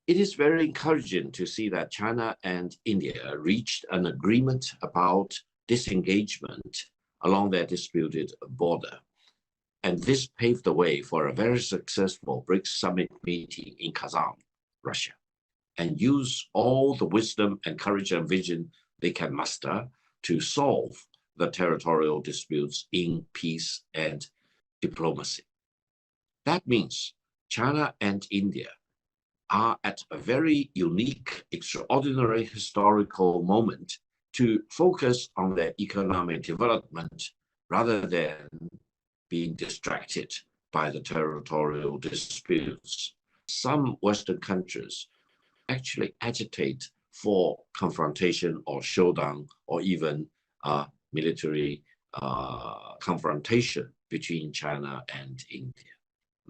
it is very encouraging to see that China and India reached an agreement about disengagement along their disputed border. And this paved the way for a very successful BRICS summit meeting in Kazan, Russia, and use all the wisdom and courage and vision they can muster to solve the territorial disputes in peace and diplomacy. That means China and India are at a very unique, extraordinary historical moment to focus on their economic development rather than being distracted by the territorial disputes. Some Western countries actually agitate for confrontation or showdown or even military confrontation between China and India.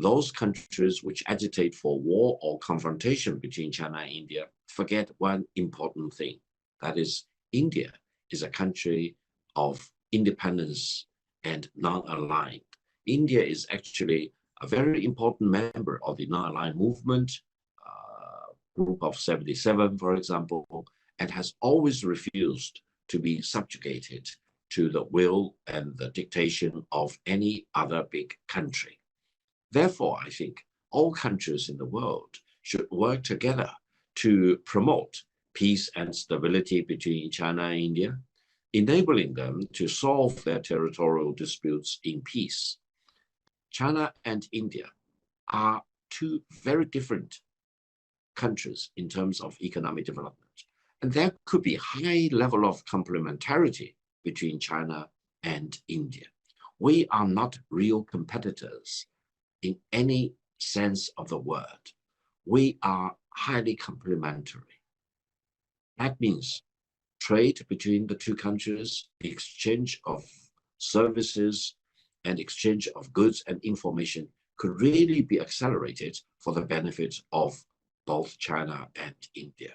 Those countries which agitate for war or confrontation between China and India forget one important thing. That is, India is a country of independence and non-aligned. India is actually a very important member of the non-aligned movement, group of 77, for example, and has always refused to be subjugated to the will and the dictation of any other big country. Therefore, I think all countries in the world should work together to promote peace and stability between China and India, enabling them to solve their territorial disputes in peace. China and India are two very different countries in terms of economic development, and there could be high level of complementarity between China and India. We are not real competitors in any sense of the word. We are highly complementary. That means trade between the two countries, the exchange of services and exchange of goods and information could really be accelerated for the benefit of both China and India.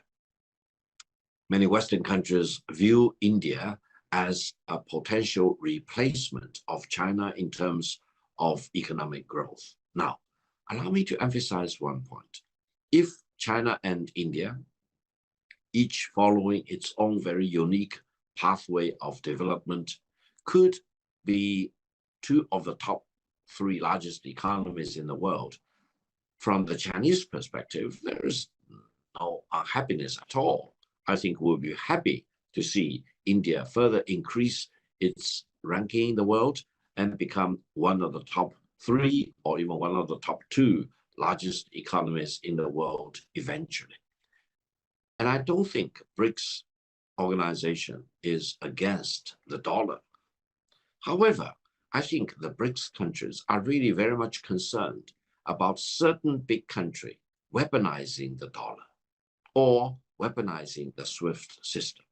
Many Western countries view India as a potential replacement of China in terms of economic growth. Now, allow me to emphasize one point. If China and India, each following its own very unique pathway of development, could be two of the top three largest economies in the world, from the Chinese perspective, there is no unhappiness at all. I think we'll be happy to see India further increase its ranking in the world and become one of the top three or even one of the top two largest economies in the world eventually. And I don't think BRICS organization is against the dollar. However, I think the BRICS countries are really very much concerned about certain big country weaponizing the dollar or weaponizing the SWIFT system.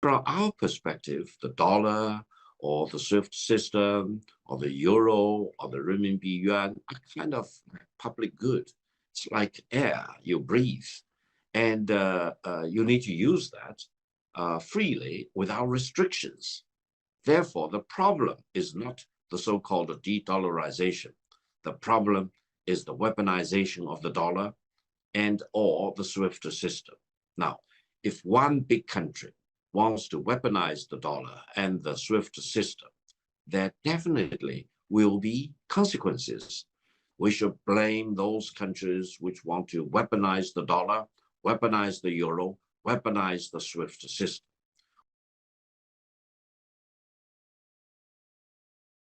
From our perspective, the dollar or the SWIFT system or the euro or the renminbi yuan are kind of public good. It's like air you breathe, and you need to use that freely without restrictions. Therefore, the problem is not the so-called de-dollarization. The problem is the weaponization of the dollar and or the SWIFT system. Now, if one big country wants to weaponize the dollar and the SWIFT system, there definitely will be consequences. We should blame those countries which want to weaponize the dollar, weaponize the euro, weaponize the SWIFT system.